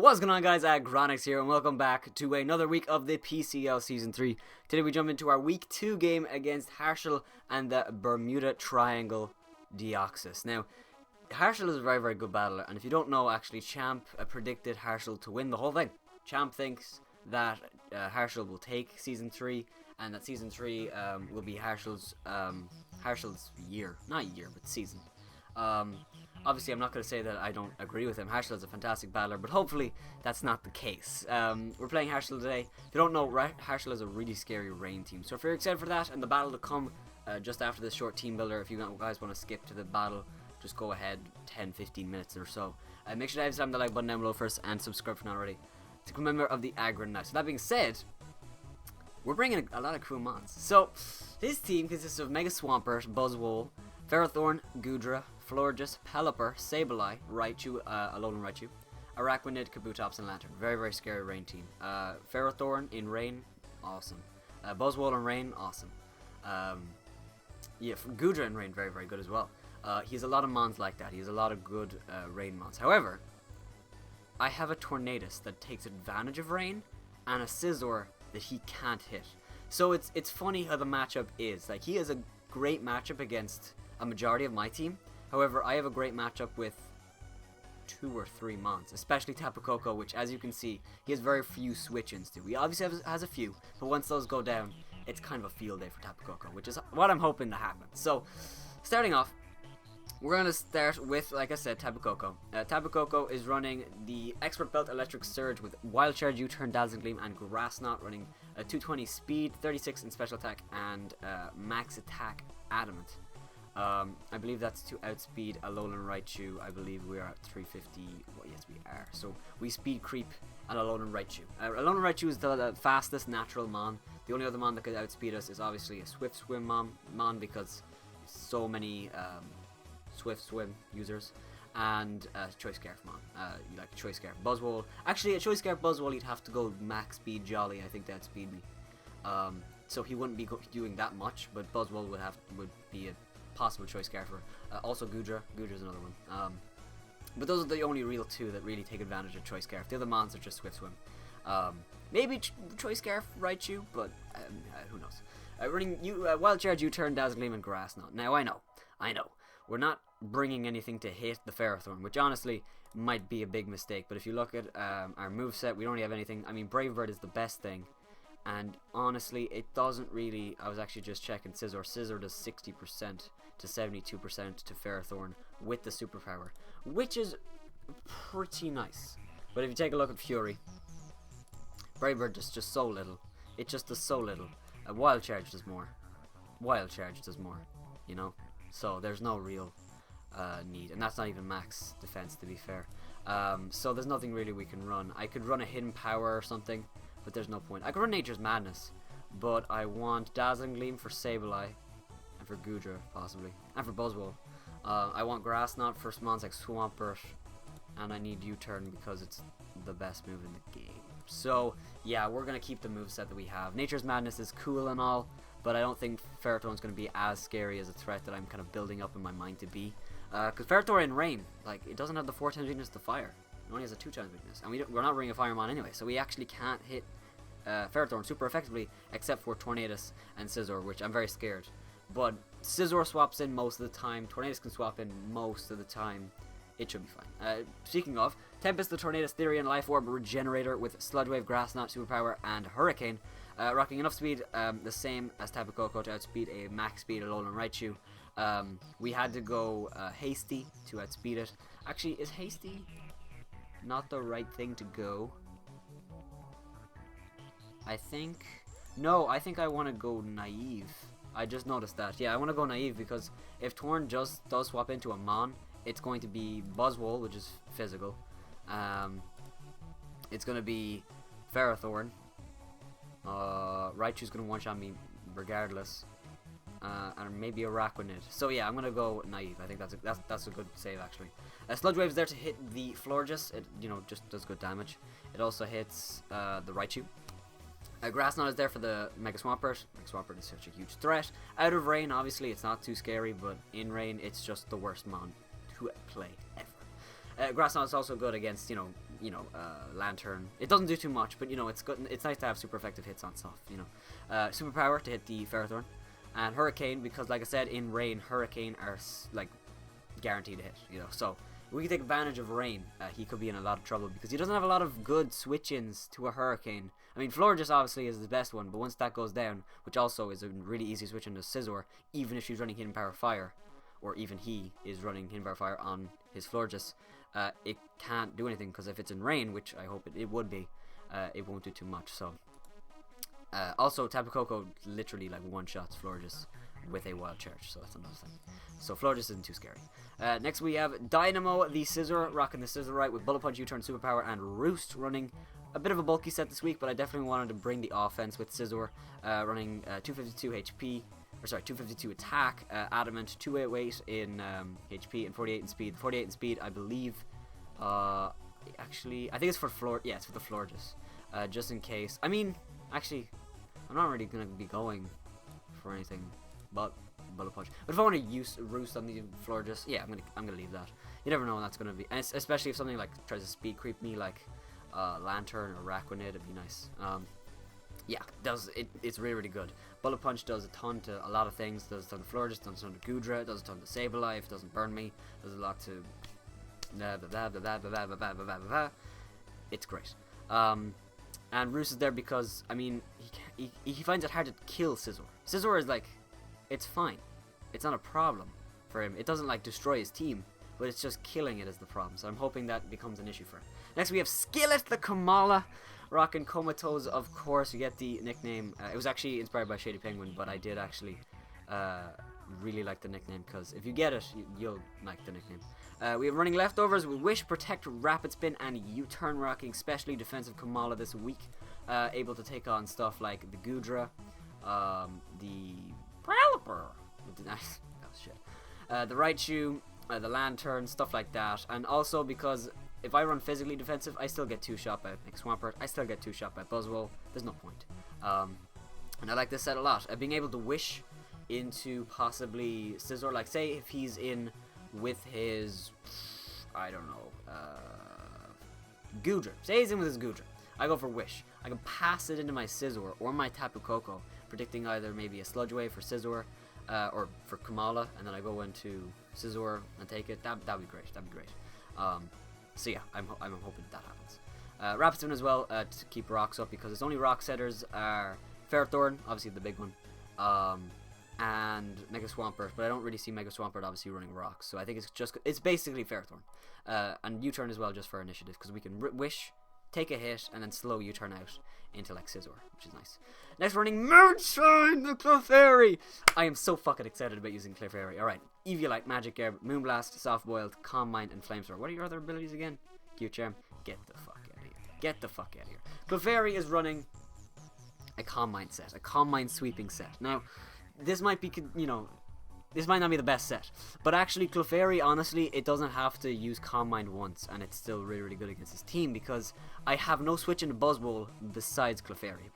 What's going on, guys? Aggronix here, and welcome back to another week of the PCL Season 3. Today we jump into our Week 2 game against Harshil and the Bermuda Triangle Deoxys. Now, Harshil is a very, very good battler, and if you don't know, actually, Champ predicted Harshil to win the whole thing. Champ thinks that Harshil will take Season 3, and that Season 3 will be Harshil's year. Not year, but season. Obviously, I'm not going to say that I don't agree with him. Harshil is a fantastic battler, but hopefully that's not the case. We're playing Harshil today. If you don't know, Harshil is a really scary rain team. So if you're excited for that and the battle to come just after this short team builder, if you guys want to skip to the battle, just go ahead 10-15 minutes or so. Make sure to slam the like button down below first and subscribe if you're not already to become a member of the Aggronix. So that being said, we're bringing a lot of crew mons. So this team consists of Mega Swampert, Buzzwole, Ferrothorn, Goodra, Florges, Pelipper, Sableye, Raichu, Alolan Raichu, Araquanid, Kabutops, and Lantern. Very, very scary rain team. Ferrothorn in rain, awesome. Buzzwole in rain, awesome. Yeah, Goodra in rain, very, very good as well. He has a lot of mons like that. He has a lot of good rain mons. However, I have a Tornadus that takes advantage of rain and a Scizor that he can't hit. So it's funny how the matchup is. Like, he has a great matchup against a majority of my team. However, I have a great matchup with 2 or 3 mons, especially Tapu Koko, which, as you can see, he has very few switch-ins to. He obviously has a few, but once those go down, it's kind of a field day for Tapu Koko, which is what I'm hoping to happen. So, starting off, we're going to start with, like I said, Tapu Koko. Tapu Koko is running the Expert Belt Electric Surge with Wild Charge, U-Turn, Dazzling Gleam, and Grass Knot, running a 220 speed, 36 in special attack, and max attack Adamant. I believe that's to outspeed Alolan Raichu. I believe we are at 350. Well, yes, we are. So we speed creep an Alolan Raichu. Alolan Raichu is the fastest natural mon. The only other mon that could outspeed us is obviously a Swift Swim mon because so many Swift Swim users, and Choice Scarf mon. You like Choice Scarf. Buzzwole. Actually, a Choice Scarf Buzzwole, you'd have to go max speed Jolly. I think that outspeed me. So he wouldn't be doing that much, but Buzzwole would be a possible Choice Scarfer. Also Goodra. Goodra's another one. But those are the only real 2 that really take advantage of Choice Scarf. The other mons are just Swift Swim. Maybe Choice Scarf Raichu, but who knows. Running Wild Charge, U-Turn, Dazzling Gleam, and Grass Knot. Now I know. We're not bringing anything to hit the Ferrothorn, which honestly might be a big mistake. But if you look at our moveset, we don't really have anything. I mean, Brave Bird is the best thing. And honestly, it doesn't really. I was actually just checking Scizor. Scizor does 60% to 72% to Ferrothorn with the superpower, which is pretty nice. But if you take a look at Fury, Brave Bird does just so little. It just does so little. Wild Charge does more. Wild Charge does more. You know, so there's no real need, and that's not even max defense, to be fair. So there's nothing really we can run. I could run a Hidden Power or something, but there's no point. I could run Nature's Madness, but I want Dazzling Gleam for Sableye, and for Goodra, possibly, and for Buzzwole. I want Grass Knot for mons like Swampert, and I need U-Turn because it's the best move in the game. So, yeah, we're going to keep the moveset that we have. Nature's Madness is cool and all, but I don't think Ferrothorn's going to be as scary as a threat that I'm kind of building up in my mind to be. Because Ferrothorn in rain, like, it doesn't have the 4 times weakness to fire. It only has a 2 times weakness, and we're not running a Firemon anyway, so we actually can't hit Ferrothorn super effectively, except for Tornadus and Scizor, which I'm very scared. But Scizor swaps in most of the time, Tornadus can swap in most of the time. It should be fine. Speaking of, Tempest, the Tornadus, Therian, Life Orb, Regenerator with Sludge Wave, Grass Knot, Superpower, and Hurricane. Rocking enough speed, the same as Tapu Koko to outspeed a max speed Alolan Raichu. We had to go Hasty to outspeed it. Actually, is Hasty not the right thing to go? I think I want to go Naive. I just noticed that. Yeah, I want to go Naive because if Torn just does swap into a mon, it's going to be Buzzwole, which is physical. It's going to be Ferrothorn. Raichu's going to one-shot me regardless. And maybe Araquanid. So yeah, I'm gonna go Naive. I think that's a good save actually. Sludge Wave's there to hit the Florges. It just does good damage. It also hits the Raichu. Grass Knot is there for the Mega Swampert. Mega Swampert is such a huge threat. Out of rain, obviously, it's not too scary, but in rain, it's just the worst mon to play ever. Grass Knot is also good against, Lantern. It doesn't do too much, but it's good. It's nice to have super effective hits on stuff. Superpower to hit the Ferrothorn, and Hurricane because, like I said, in Rain, Hurricane are like guaranteed to hit. So if we can take advantage of Rain, he could be in a lot of trouble because he doesn't have a lot of good switch-ins to a Hurricane. I mean, Florges obviously is the best one, but once that goes down, which also is a really easy switch into Scizor, even if she's running Hidden Power Fire, or even he is running Hidden Power Fire on his Florges, it can't do anything because if it's in Rain, which I hope it would be, it won't do too much. So also Tapu Koko literally like one-shots Florges with a Wild Charge, so that's another thing. So Florges isn't too scary. Next we have Dynamo the Scizor, rocking the Scizorite with Bullet Punch, U-Turn, Superpower, and Roost, running a bit of a bulky set this week, but I definitely wanted to bring the offense with Scizor, running 252 HP, or sorry, 252 attack, Adamant, 288 in HP, and 48 in speed. The 48 in speed, I believe, actually, I think it's for it's for the Florges, just in case. I mean, actually, I'm not really going to be going for anything but Bullet Punch. But if I want to use Roost on the Florges, yeah, I'm gonna leave that. You never know when that's gonna be, and especially if something like tries to speed creep me, like Lantern or Raquanid, it'd be nice. Yeah, it's really good. Bullet Punch does a ton to a lot of things. Does a ton to Florges, does a ton to Goodra, does a ton to Sableye, doesn't burn me, does a lot to it's great. And Roost is there because, I mean, he finds it hard to kill Scizor. Scizor is like, it's fine. It's not a problem for him. It doesn't like destroy his team, but it's just killing it is the problem. So I'm hoping that becomes an issue for him. Next we have Skillet the Kamala, rocking Comatose, of course. You get the nickname. It was actually inspired by Shady Penguin, but I did actually really like the nickname because if you get it, you'll like the nickname. We have running leftovers with Wish, Protect, Rapid Spin, and U-Turn, rocking specially defensive Kamala this week. Able to take on stuff like the Goodra, the Prowler, the Raichu, the Lantern, stuff like that. And also because if I run physically defensive, I still get 2-shot by Swampert, I still get 2-shot by Buzzwole. There's no point. And I like this set a lot. Being able to Wish into possibly Scizor, like say if he's in with his, I don't know, Goodra. Say he's in with his Goodra. I go for Wish. I can pass it into my Scizor or my Tapu Koko, predicting either maybe a Sludge Wave for Scizor or for Kamala, and then I go into Scizor and take it. That'd be great. That'd be great. So yeah, I'm hoping that happens. Rapid Spin as well to keep rocks up because its only rock setters are Ferrothorn, obviously the big one, and Mega Swampert, but I don't really see Mega Swampert obviously running rocks, so I think it's basically Ferrothorn, and U-Turn as well just for initiative because we can Wish, take a hit, and then slow U-Turn out into like Scizor, which is nice. Next running Moonshine the Clefairy. I am so fucking excited about using Clefairy. Alright, Eviolite, Magic Air, Moonblast, Soft Boiled, Calm Mind, and Flamethrower. What are your other abilities again? Q-Charm. Get the fuck out of here. Get the fuck out of here. Clefairy is running a Calm Mind set, a Calm Mind sweeping set. Now, this might be, this might not be the best set, but actually Clefairy, honestly, it doesn't have to use Calm Mind once, and it's still really, really good against his team, because I have no switch into Buzzwole besides Clefairy.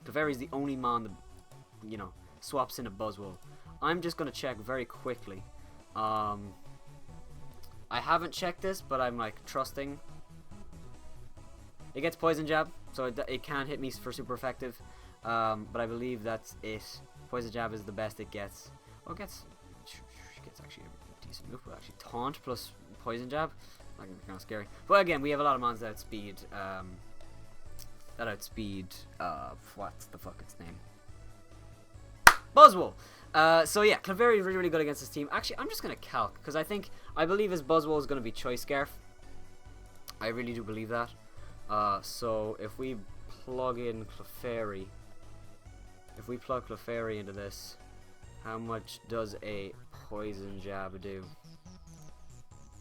Clefairy is the only mon that, swaps in a Buzzwole. I'm just going to check very quickly. I haven't checked this, but I'm, trusting. It gets Poison Jab, so it can hit me for super effective, but I believe that's it. Poison Jab is the best it gets. Oh, she gets actually a decent move, but actually Taunt plus Poison Jab, kind of scary. But again, we have a lot of mons that outspeed, what's the fuck its name? Buzzwole! So yeah, Clefairy is really, really good against this team. Actually, I'm just going to calc, because I believe his Buzzwole is going to be Choice Scarf. I really do believe that. So if we plug in Clefairy, into this, how much does a Poison Jab do?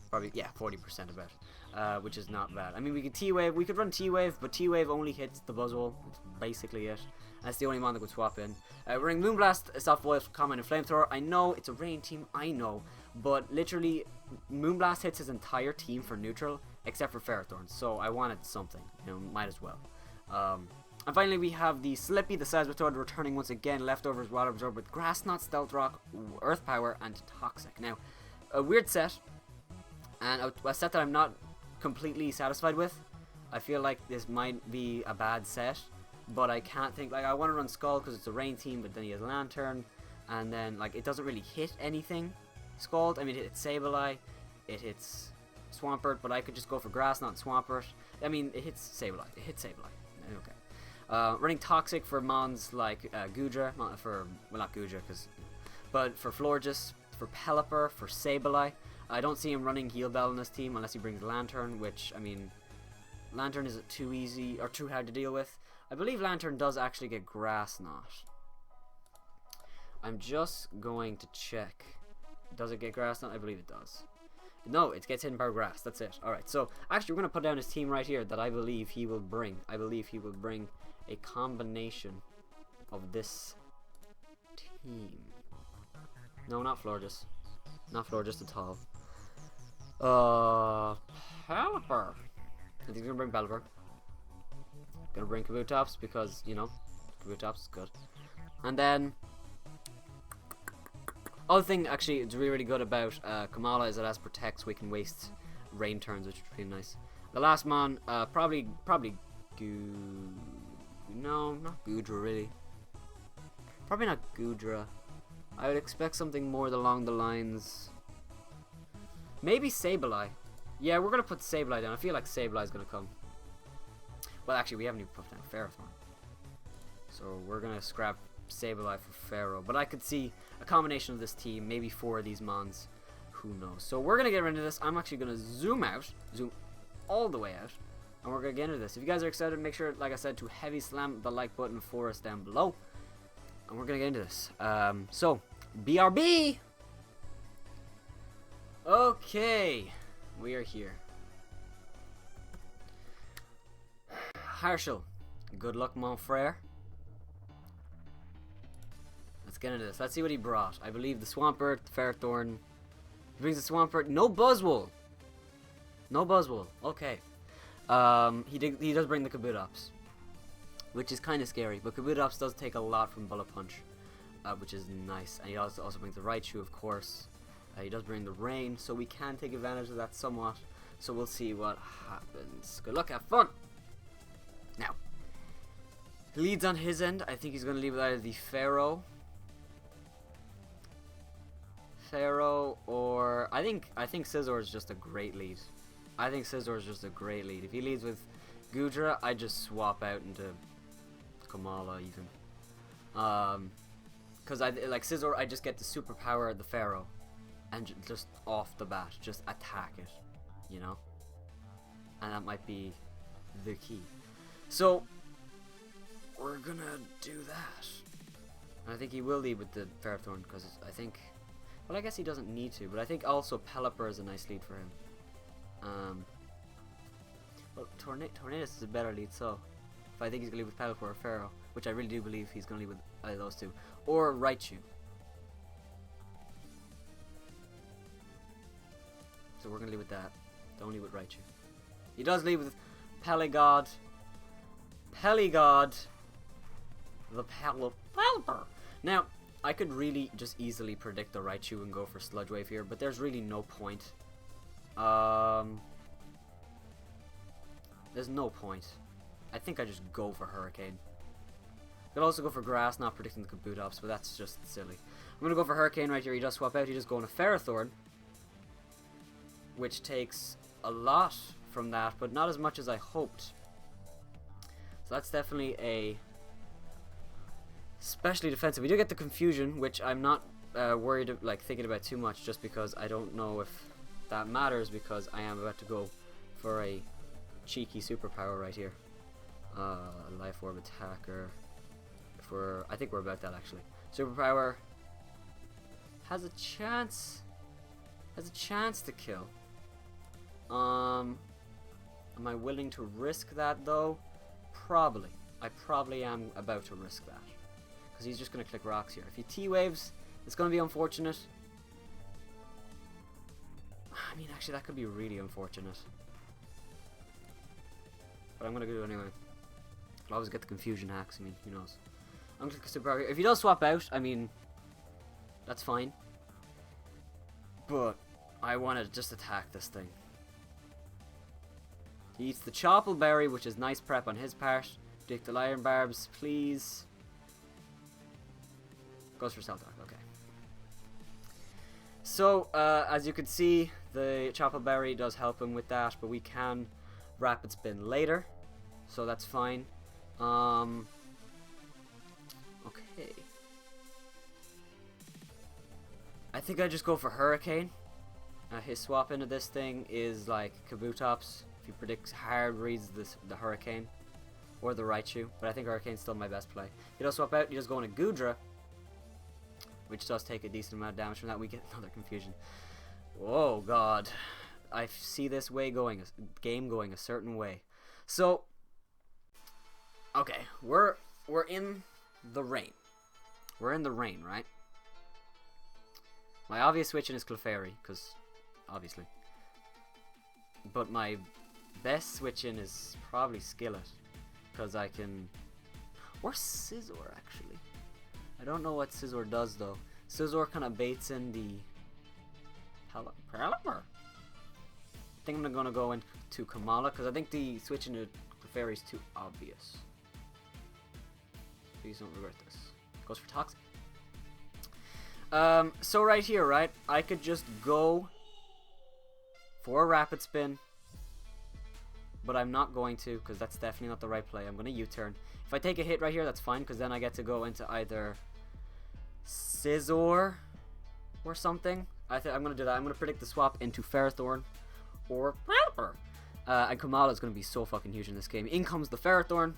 Probably, yeah, 40% about, which is not bad. I mean, we could run T-Wave, but T-Wave only hits the Buzzwole. That's basically it. That's the only one that could swap in. We're running Moonblast, Soft Boil, Calm Mind, and Flamethrower. I know, it's a rain team, I know, but literally, Moonblast hits his entire team for neutral, except for Ferrothorn, so I wanted something, might as well. And finally, we have the Slippy, the Seismitoad, returning once again. Leftovers, Water Absorb with Grass Knot, Stealth Rock, Earth Power, and Toxic. Now, a weird set, and a set that I'm not completely satisfied with. I feel like this might be a bad set, but I can't think. Like, I want to run Skull because it's a rain team, but then he has Lantern, and then like it doesn't really hit anything. Scald. I mean, it hits Sableye, it hits Swampert, but I could just go for Grass, not Swampert. I mean, it hits Sableye. It hits Sableye. Okay. Running Toxic for Mons like Goodra, well, not Goodra, but for Florges, for Pelipper, for Sableye. I don't see him running Heal Bell in this team unless he brings Lantern, which, I mean, Lantern is too easy or too hard to deal with. I believe Lantern does actually get Grass Knot. I'm just going to check. Does it get Grass Knot? I believe it does. No, it gets hidden by Grass. That's it. Alright, so actually we're going to put down his team right here that I believe he will bring. I believe he will bring a combination of this team. No, not Florges. Not Florges at all. Pelipper. I think he's going to bring Pelipper. Going to bring Kabutops because, you know, Kabutops is good. And then other thing, actually, it's really, really good about Kamala is it has Protect, so we can waste rain turns, which is pretty nice. The last mon, probably no, not Goodra, really. Probably not Goodra. I would expect something more along the lines. Maybe Sableye. Yeah, we're gonna put Sableye down. I feel like Sableye's gonna come. Well, actually, we haven't even put down Ferrothorn, so we're gonna scrap Sableye for Pharaoh, but I could see a combination of this team, maybe 4 of these mons, who knows. So we're gonna get into this. I'm actually gonna zoom all the way out, and we're gonna get into this. If you guys are excited, make sure, like I said, to heavy slam the like button for us down below, and we're gonna get into this. So BRB. Okay, we are here. Harshil, good luck, mon frere. Let's get into this. Let's see what he brought. I believe the Swampert, the Ferrothorn. He brings the Swampert. No Buzzwole. No Buzzwole. Okay. He does bring the Kabutops, which is kind of scary. But Kabutops does take a lot from Bullet Punch, which is nice. And he also brings the Raichu, of course. He does bring the Rain, so we can take advantage of that somewhat. So we'll see what happens. Good luck. Have fun. Now, he leads on his end. I think he's going to lead with either the Pharaoh, or I think Scizor is just a great lead. I think Scizor is just a great lead. If he leads with Goodra, I just swap out into Kamala even. Because I like Scizor, I just get the superpower of the Pharaoh, and just off the bat, just attack it, you know. And that might be the key. So we're gonna do that. And I think he will lead with the Ferrothorn because I think. Well, I guess he doesn't need to, but I think also Pelipper is a nice lead for him. Well, Tornadus is a better lead, so if I think he's going to lead with Pelipper or Pharaoh, which I really do believe he's going to lead with either those two, or Raichu. So we're going to lead with that. Don't lead with Raichu. He does lead with Peligod. The Pelipper. Now, I could really just easily predict the Raichu and go for Sludge Wave here, but there's really no point. There's no point. I think I just go for Hurricane. Could also go for Grass, not predicting the Kabutops, but that's just silly. I'm gonna go for Hurricane right here. He does swap out. He just go on a Ferrothorn, which takes a lot from that, but not as much as I hoped. So that's definitely a especially defensive. We do get the Confusion, which I'm not worried of, like thinking about too much, just because I don't know if that matters, because I am about to go for a cheeky superpower right here. Life Orb Attacker. I think we're about that actually. Superpower has a chance to kill. Am I willing to risk that though? Probably. I probably am about to risk that. Because he's just going to click rocks here. If he T-Waves, it's going to be unfortunate. I mean, actually, that could be really unfortunate. But I'm going to do it anyway. I'll always get the Confusion hacks. I mean, who knows. I'm going to click Super Power. If he does swap out, I mean, that's fine. But I want to just attack this thing. He eats the Choppal Berry, which is nice prep on his part. Dick the Iron Barbs, please. Goes for Cell Talk, okay. So, as you can see, the Choppal Berry does help him with that, but we can Rapid Spin later, so that's fine. Okay. I think I just go for Hurricane. His swap into this thing is like Kabutops. If he predicts hard, reads the Hurricane or the Raichu, but I think Hurricane's still my best play. He does swap out. He does go into Goodra, which does take a decent amount of damage from that. We get another Confusion. Oh god, I see this game going a certain way. So, okay, we're in the rain. We're in the rain, right? My obvious switch in is Clefairy, because obviously. But my best switch in is probably Skillet, because I can... Or Scizor, actually. I don't know what Scizor does, though. Scizor kind of baits in the... Pelipper? I think I'm going to go into Kamala, because I think the switch into Clefairy is too obvious. Please don't regret this. Goes for Toxic. So right here, right, I could just go for a Rapid Spin, but I'm not going to, because that's definitely not the right play. I'm going to U-turn. If I take a hit right here, that's fine, because then I get to go into either Scizor or something. I'm going to do that. I'm going to predict the swap into Ferrothorn or Pelipper. And Kamala is going to be so fucking huge in this game. In comes the Ferrothorn.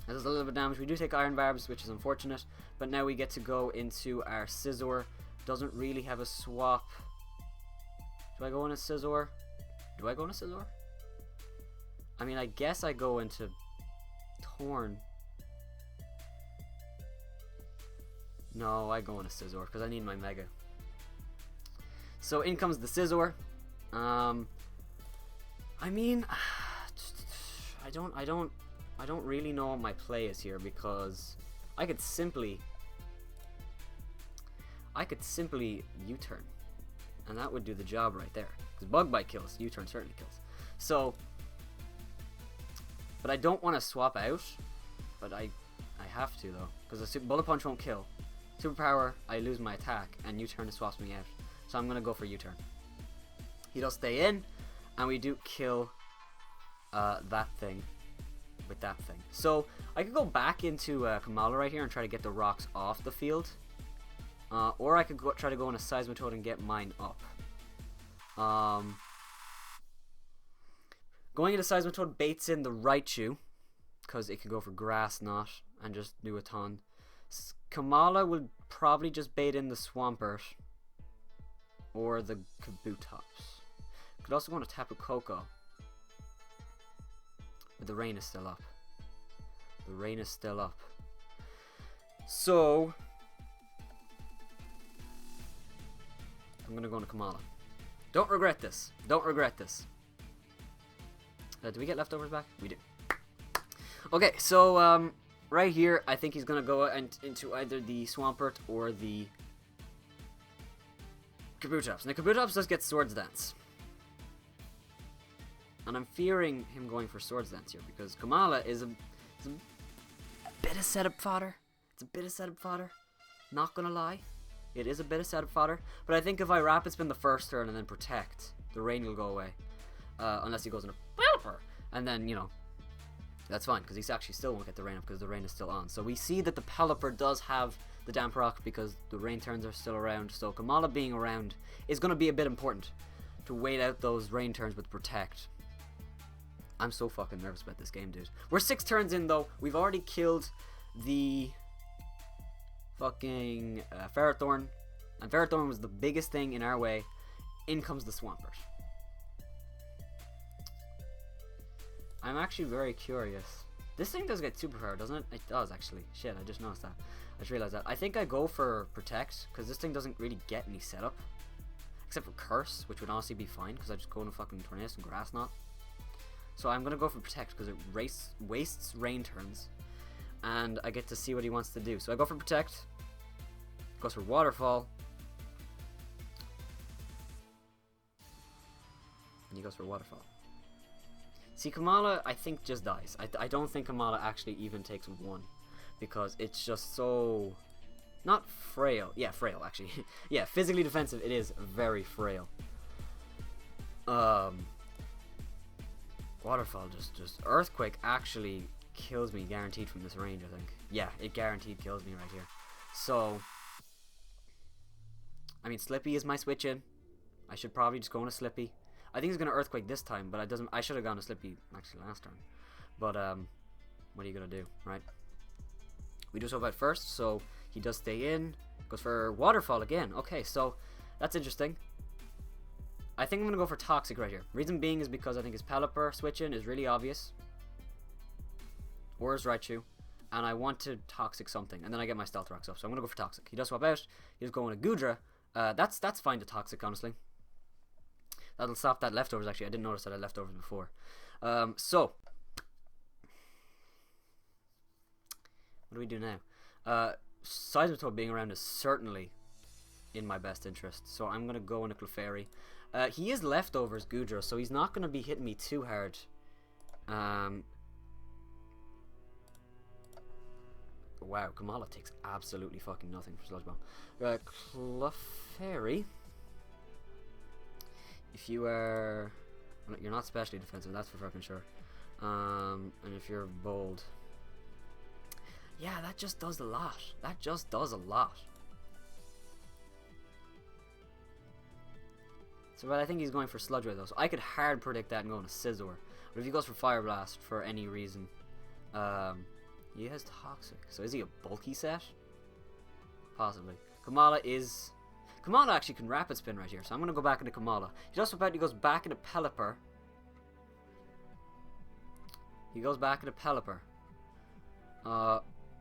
That does a little bit of damage. We do take Iron Barbs, which is unfortunate. But now we get to go into our Scizor. Doesn't really have a swap. Do I go into Scizor? Do I go into Scizor? I mean, I guess I go into Torn. No, I go into Scizor because I need my Mega. So in comes the Scizor. I mean, I don't really know what my play is here, because I could simply U-turn, and that would do the job right there. Because Bug Bite kills, U-turn certainly kills. So, but I don't want to swap out, but I have to though, because the Bullet Punch won't kill. Superpower, I lose my attack, and U-turn swaps me out. So I'm gonna go for U-turn. He does stay in, and we do kill that thing. With that thing. So I could go back into Kamala right here and try to get the rocks off the field, or I could try to go in a Seismitoad and get mine up. Going into Seismitoad baits in the Raichu, because it can go for Grass Knot and just do a ton. Kamala will probably just bait in the Swampert or the Kabutops. Could also go into Tapu Koko. But the rain is still up. The rain is still up. So I'm gonna go into Kamala. Don't regret this. Don't regret this. Do we get leftovers back? We do. Okay, so right here, I think he's gonna go into either the Swampert or the Kabutops. Now Kabutops does get Swords Dance. And I'm fearing him going for Swords Dance here, because Kamala is a bit of setup fodder. It's a bit of setup fodder. Not gonna lie. It is a bit of setup fodder. But I think if I Rapid Spin the first turn and then Protect, the rain will go away. Unless he goes into Pelipper. And then, you know, that's fine, because he actually still won't get the rain up because the rain is still on. So we see that the Pelipper does have the Damp Rock because the rain turns are still around. So Kamala being around is going to be a bit important to wait out those rain turns with Protect. I'm so fucking nervous about this game, dude. We're 6 turns in, though. We've already killed the fucking Ferrothorn. And Ferrothorn was the biggest thing in our way. In comes the Swampert. I'm actually very curious. This thing does get Superpower, doesn't it? It does, actually. Shit, I just noticed that. I just realized that. I think I go for Protect, because this thing doesn't really get any setup. Except for Curse, which would honestly be fine, because I just go into fucking Tornadus and Grass Knot. So I'm going to go for Protect because it wastes rain turns. And I get to see what he wants to do. So I go for Protect. Goes for Waterfall. And he goes for Waterfall. See, Kamala, I think, just dies. I don't think Kamala actually even takes 1. Because it's just so... Not frail. Yeah, frail, actually. Yeah, physically defensive, it is very frail. Waterfall, just... Earthquake actually kills me guaranteed from this range, I think. Yeah, it guaranteed kills me right here. So... I mean, Slippy is my switch in. I should probably just go on a Slippy. I think he's going to Earthquake this time, but I should have gone to Slippy actually last turn. But, what are you going to do, right? We do so about first, so he does stay in. Goes for Waterfall again. Okay, so that's interesting. I think I'm going to go for Toxic right here. Reason being is because I think his Pelipper switch in is really obvious. Or his Raichu. And I want to Toxic something. And then I get my Stealth Rocks up. So I'm going to go for Toxic. He does swap out. He's going to Goodra. That's fine to Toxic, honestly. That'll stop that leftovers, actually. I didn't notice that I had leftovers before. So. What do we do now? Seismitoad being around is certainly in my best interest. So I'm going to go into Clefairy. He is leftovers Goodra, so he's not going to be hitting me too hard. Wow, Kamala takes absolutely fucking nothing for Sludge Bomb. Clefairy. If you are... You're not specially defensive, that's for fucking sure. And if you're bold... Yeah, that just does a lot. That just does a lot. So, but I think he's going for Sludge Ray though. So I could hard predict that and go into Scizor. But if he goes for Fire Blast for any reason, he has Toxic. So is he a bulky set? Possibly. Kamala actually can Rapid Spin right here. So I'm going to go back into Kamala. He does about he goes back into Pelipper.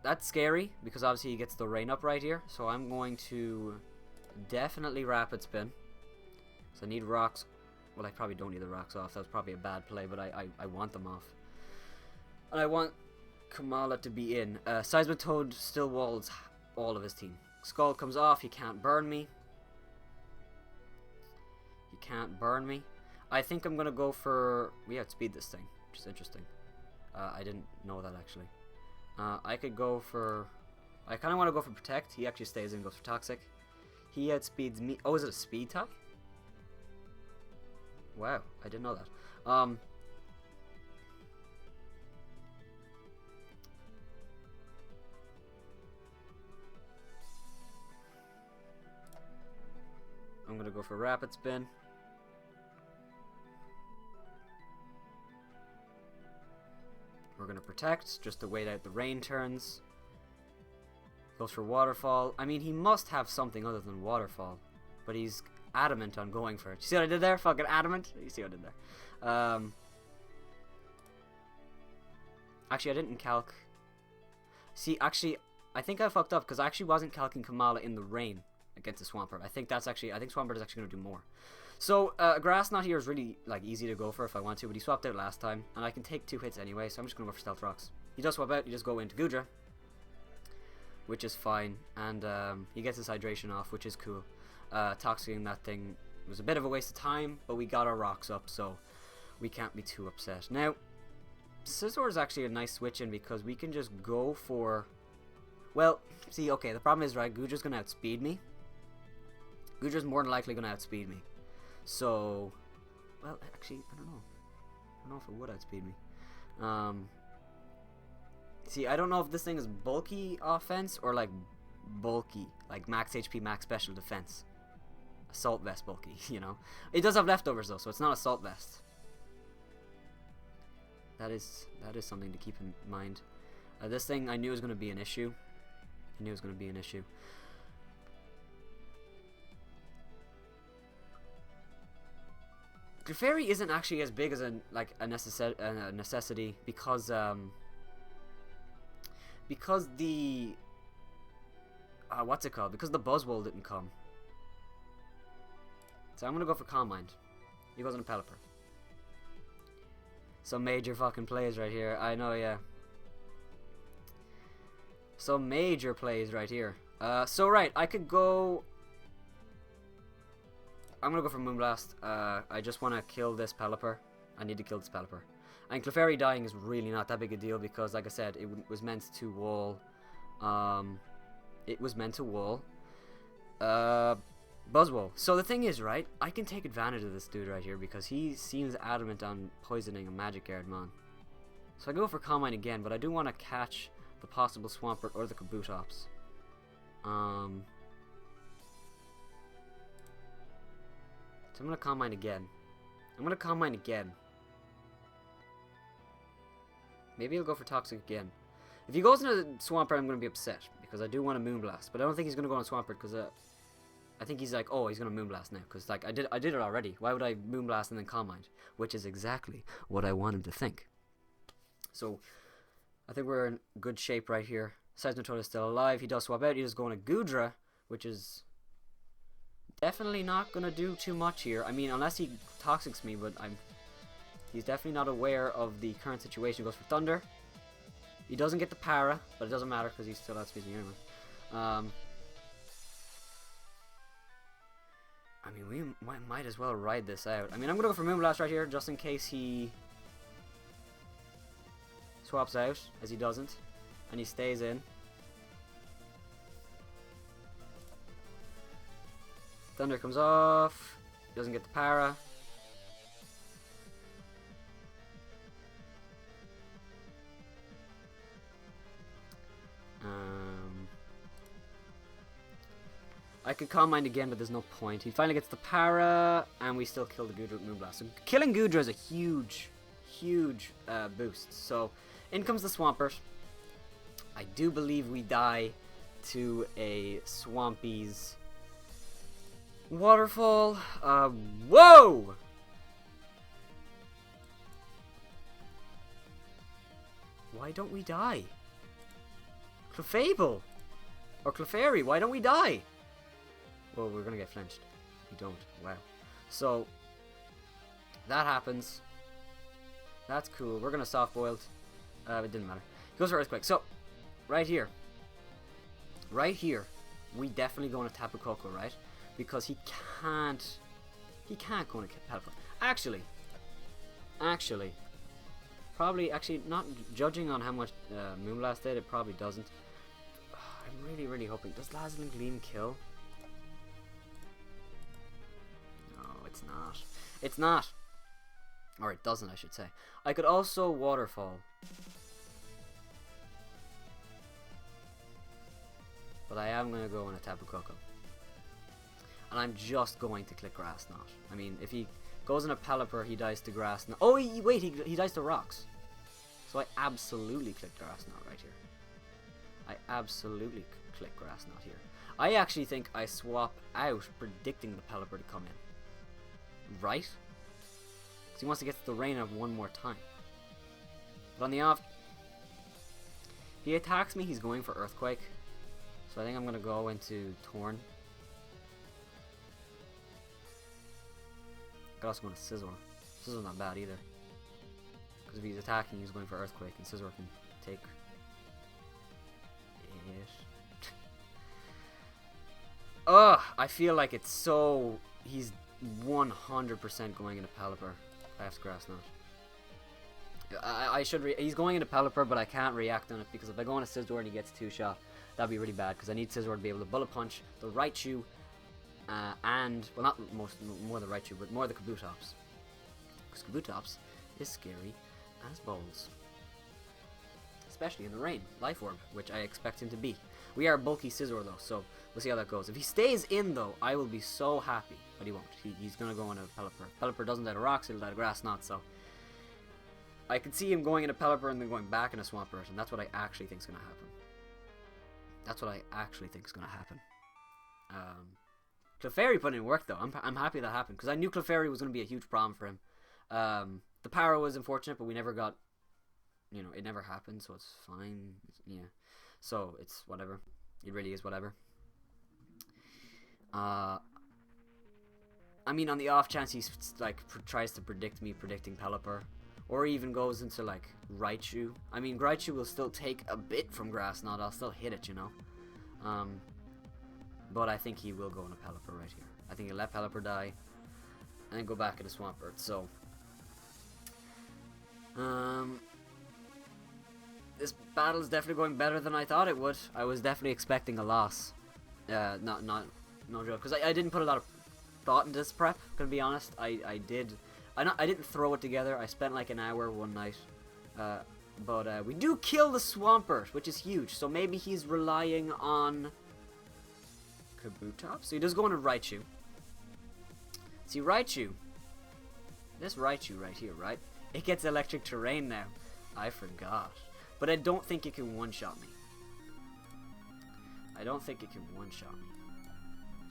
That's scary because obviously he gets the rain up right here. So I'm going to definitely Rapid Spin. So I need rocks. Well, I probably don't need the rocks off. That was probably a bad play, but I want them off. And I want Kamala to be in. Seismitoad still walls all of his team. Skull comes off. He can't burn me. I think I'm going to go for... We outspeed this thing, which is interesting. I didn't know that, actually. I could go for... I kind of want to go for Protect. He actually stays in and goes for Toxic. He outspeeds me. Oh, is it a speed tie? Wow, I didn't know that. I'm going to go for Rapid Spin. We're going to Protect, just to wait out the rain turns. Goes for Waterfall. I mean, he must have something other than Waterfall. But he's adamant on going for it. You see what I did there? Fucking adamant. You see what I did there? Actually, I didn't calc. See, actually, I think I fucked up because I actually wasn't calcing Kamala in the rain against the Swampert. I think Swampert is actually going to do more. So, Grass Knot here is really, like, easy to go for if I want to, but he swapped out last time, and I can take 2 hits anyway, so I'm just going to go for Stealth Rocks. He does swap out, you just go into Goodra, which is fine, and he gets his hydration off, which is cool. Toxicing that thing was a bit of a waste of time, but we got our rocks up, so we can't be too upset. Now, Scizor is actually a nice switch in because we can just go for... Well, see, okay, the problem is, right, Goodra's going to outspeed me. Goodra's more than likely going to outspeed me. So, well, actually, I don't know. I don't know if it would outspeed me. See, I don't know if this thing is bulky offense or like bulky, like max HP, max special defense. Assault vest bulky, you know. It does have leftovers though, so it's not assault vest. That is something to keep in mind. This thing I knew was going to be an issue. Clefairy isn't actually as big as a necessity because the what's it called? Because the Buzzwole didn't come. So I'm gonna go for Calm Mind. He goes on a Pelipper. Some major fucking plays right here. I know, yeah. Some major plays right here. So right, I could go. I'm gonna go for Moonblast. I just want to kill this Pelipper. I need to kill this Pelipper. And Clefairy dying is really not that big a deal because, like I said, it was meant to wall. It was meant to wall. Buzzwole. So the thing is, right, I can take advantage of this dude right here because he seems adamant on poisoning a Magic Guardman. So I go for Calm Mind again, but I do want to catch the possible Swampert or the Kabutops. So I'm gonna Calm Mind again. Maybe he'll go for Toxic again. If he goes into Swampert, I'm gonna be upset because I do want a Moonblast, but I don't think he's gonna go on Swampert because I think he's like, oh, he's gonna Moonblast now because like I did it already. Why would I Moonblast and then Calm Mind? Which is exactly what I want him to think. So I think we're in good shape right here. Seismitoad is still alive. He does swap out. He does go on a Goodra, which is definitely not gonna do too much here. I mean, unless he Toxics me, but he's definitely not aware of the current situation. He goes for Thunder. He doesn't get the Para, but it doesn't matter because he still outspeeds me anyway. I mean, we might as well ride this out. I mean, I'm gonna go for Moonblast right here just in case he swaps out, as he doesn't, and he stays in. Thunder comes off. Doesn't get the Para. I could Calm Mind again, but there's no point. He finally gets the Para, and we still kill the Goodra with Moonblast. So killing Goodra is a huge boost. So in comes the Swampert. I do believe we die to a Swampy's Waterfall. Whoa! Why don't we die? Clefable! Or Clefairy, why don't we die? Well, we're gonna get flinched. We don't. Wow. So, that happens. That's cool. We're gonna soft boiled. It didn't matter. He goes for Earthquake. So, right here. Right here. We definitely go on a Tapu Koko, right? Because he can't go on a Pelipper. Actually. Probably, not judging on how much Moonblast did, it probably doesn't. I'm really hoping. Does Dazzling Gleam kill? No, it's not. It's not. Or it doesn't, I should say. I could also Waterfall. But I am going to go on a Tapu Koko. And I'm just going to click Grass Knot. I mean, if he goes in a Pelipper, he dies to Grass Knot. Oh, wait, he dies to Rocks. So I absolutely click Grass Knot right here. I absolutely click Grass Knot here. I actually think I swap out predicting the Pelipper to come in. Right? Because he wants to get to the Raina one more time. But on the off, if he attacks me, he's going for Earthquake. So I think I'm going to go into Torn. I could also go into Scizor. Scissor's not bad either. Because if he's attacking, he's going for Earthquake, and Scizor can take it. Ugh, I feel like it's so... He's 100% going into Pelipper. I have to Grass Knot. I should... He's going into Pelipper, but I can't react on it, because if I go into Scizor and he gets 2-shot, that'd be really bad, because I need Scizor to be able to Bullet Punch the Raichu, and... Well, not more the Raichu, but more the Kabutops. Because Kabutops is scary as balls. Especially in the rain. Life Orb, which I expect him to be. We are bulky Scizor though, so we'll see how that goes. If he stays in though, I will be so happy. But he won't. He's going to go into Pelipper. Pelipper doesn't die to Rocks, he'll die to Grass Knot, so... I could see him going into Pelipper and then going back into Swampert, and that's what I actually think is going to happen. That's what I actually think is going to happen. Clefairy put in work though. I'm happy that happened, because I knew Clefairy was going to be a huge problem for him. The Para was unfortunate, but we never got... You know, it never happened, so it's fine. Yeah. So, it's whatever. It really is whatever. I mean, on the off chance he, like, tries to predict me predicting Pelipper. Or even goes into, like, Raichu. I mean, Raichu will still take a bit from Grass Knot. I'll still hit it, you know. But I think he will go into Pelipper right here. I think he'll let Pelipper die. And then go back into Swampert, so... This battle's definitely going better than I thought it would. I was definitely expecting a loss. No joke, because I didn't put a lot of thought into this prep. Gonna be honest, I didn't throw it together. I spent like an hour one night. But we do kill the Swampert, which is huge. So maybe he's relying on Kabutops. So he does go on a Raichu. See, Raichu. This Raichu right here, right? It gets electric terrain now. I forgot. But I don't think it can one-shot me. I don't think it can one-shot me.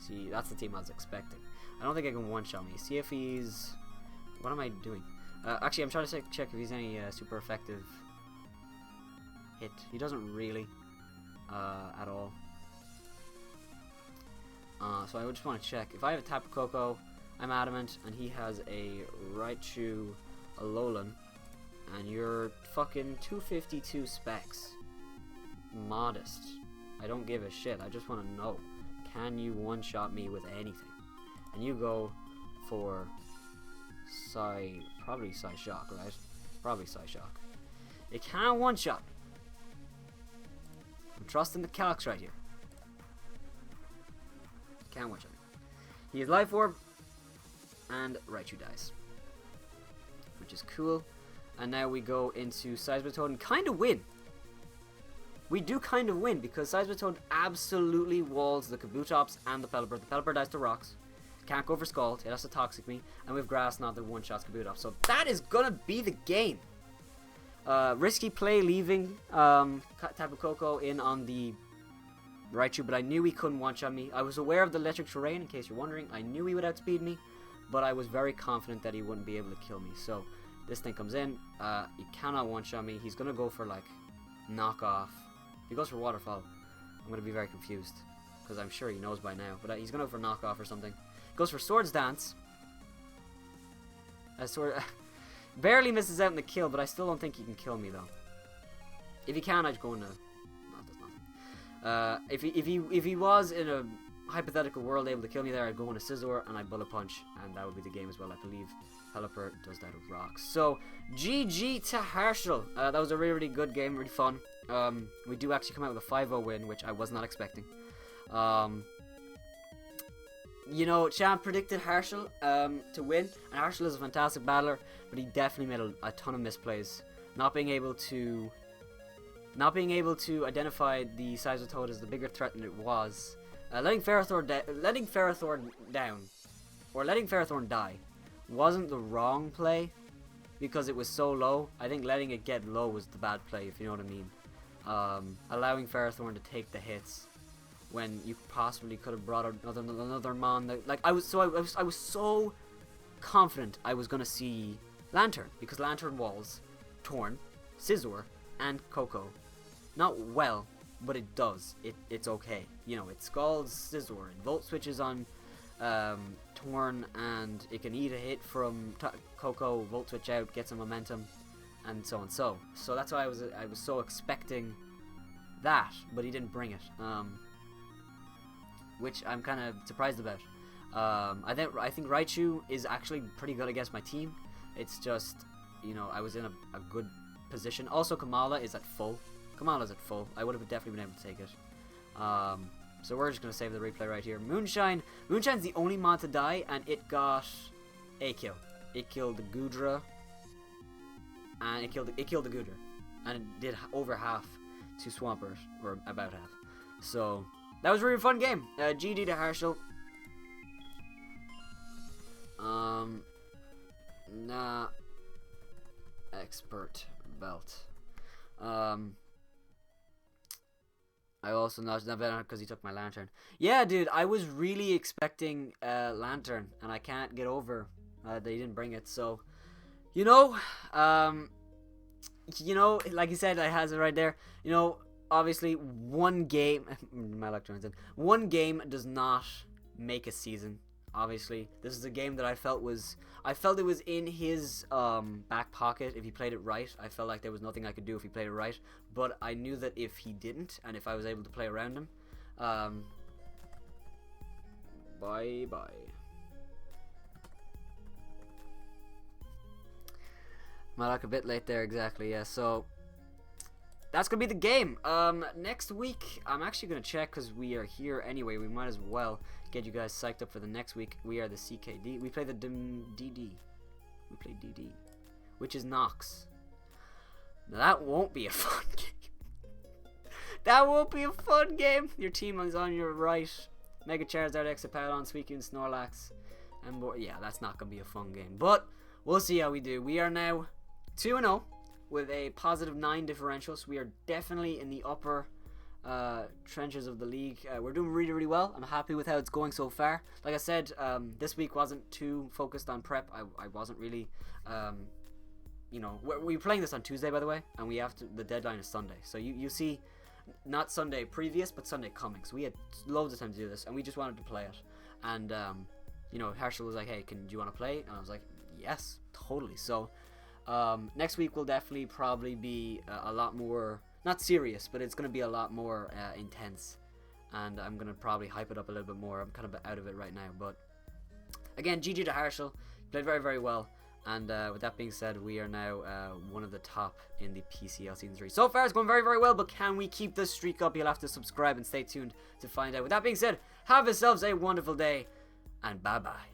See, that's the team I was expecting. I don't think it can one-shot me. See if he's... What am I doing? Actually, I'm trying to check if he's any super effective hit. He doesn't really at all. So I just want to check. If I have a Tapu Koko, I'm Adamant, and he has a Raichu Alolan, and you're fucking 252 specs. Modest. I don't give a shit. I just want to know. Can you one-shot me with anything? And you go for probably Psyshock, right? Probably Psyshock. It can't one-shot me. I'm trusting the Calyx right here. Can't one-shot me. He has Life Orb, and Raichu dies. Which is cool. And now we go into Seismitoad and kind of win. We do kind of win because Seismitoad absolutely walls the Kabutops and the Pelipper. The Pelipper dies to rocks. Can't go for Scald. It has to Toxic me. And we have Grass now that one-shots Kabutops. So that is going to be the game. Risky play leaving Tapu Koko in on the Raichu, but I knew he couldn't one-shot me. I was aware of the electric terrain, in case you're wondering. I knew he would outspeed me, but I was very confident that he wouldn't be able to kill me. So this thing comes in. He cannot one-shot me. He's going to go for, like, knockoff. If he goes for Waterfall, I'm going to be very confused, because I'm sure he knows by now. But he's going to go for knockoff or something. Goes for Swords Dance. Barely misses out in the kill, but I still don't think he can kill me, though. If he can, I'd go into... No, that's nothing. If he was in a hypothetical world able to kill me there, I'd go into Scizor, and I'd Bullet Punch, and that would be the game as well, I believe. Pelipper does that with rocks. So, GG to Harshil. That was a really, really good game, really fun. We do actually come out with a 5-0 win, which I was not expecting. You know, Champ predicted Harshil to win, and Harshil is a fantastic battler, but he definitely made a ton of misplays. Not being able to identify the Seismitoad as the bigger threat than it was. Letting Ferrothorn die wasn't the wrong play, because it was so low. I think letting it get low was the bad play, if you know what I mean. Allowing Ferrothorn to take the hits when you possibly could have brought another mon. Like I was so confident I was gonna see Lantern, because Lantern walls Torn, Scizor, and Koko. Not well, but it does. It's okay. You know, it scalds Scizor, it Volt switches on Torn, and it can eat a hit from Koko, Volt switch out, get some momentum, and so on. So that's why I was so expecting that, but he didn't bring it. Which I'm kind of surprised about. I think Raichu is actually pretty good against my team. It's just, you know, I was in a good position. Also, Kamala is at full. Kamala's at full. I would have definitely been able to take it. So we're just going to save the replay right here. Moonshine. Moonshine's the only mon to die, and it got a kill. It killed the Goodra. And it killed the Goodra. And it did over half to Swampert, or about half. So that was a really fun game. GG to Harshil. Nah. Expert belt. I also not because he took my Lantern. Yeah, dude, I was really expecting Lantern, and I can't get over they didn't bring it. So, you know, like you said, I has it right there. You know, obviously, one game, my electrons in. One game does not make a season. Obviously, this is a game that I felt it was in his back pocket if he played it right. I felt like there was nothing I could do if he played it right, but I knew that if he didn't, and if I was able to play around him, Malak a bit late there, exactly, yeah. So that's going to be the game. Next week, I'm actually going to check because we are here anyway. We might as well get you guys psyched up for the next week. We are the CKD. We play the DD. We play DD, which is Nox. Now, that won't be a fun game. That won't be a fun game. Your team is on your right. Mega Charizard, Exapodon, Suicune, Snorlax. And more. Yeah, that's not going to be a fun game. But we'll see how we do. We are now 2-0 with a positive 9 differential. So we are definitely in the upper trenches of the league. We're doing really, really well. I'm happy with how it's going so far. Like I said, this week wasn't too focused on prep. I wasn't really... you know, we're playing this on Tuesday, by the way, and we have to. The deadline is Sunday, so you see, not Sunday previous, but Sunday coming. So we had loads of time to do this, and we just wanted to play it. And you know, Harshil was like, "Hey, do you want to play?" And I was like, "Yes, totally." So next week will definitely probably be a lot more, not serious, but it's gonna be a lot more intense, and I'm gonna probably hype it up a little bit more. I'm kind of out of it right now, but again, GG to Harshil, played very, very well. And with that being said, we are now one of the top in the PCL Season 3. So far, it's going very, very well, but can we keep this streak up? You'll have to subscribe and stay tuned to find out. With that being said, have yourselves a wonderful day, and bye-bye.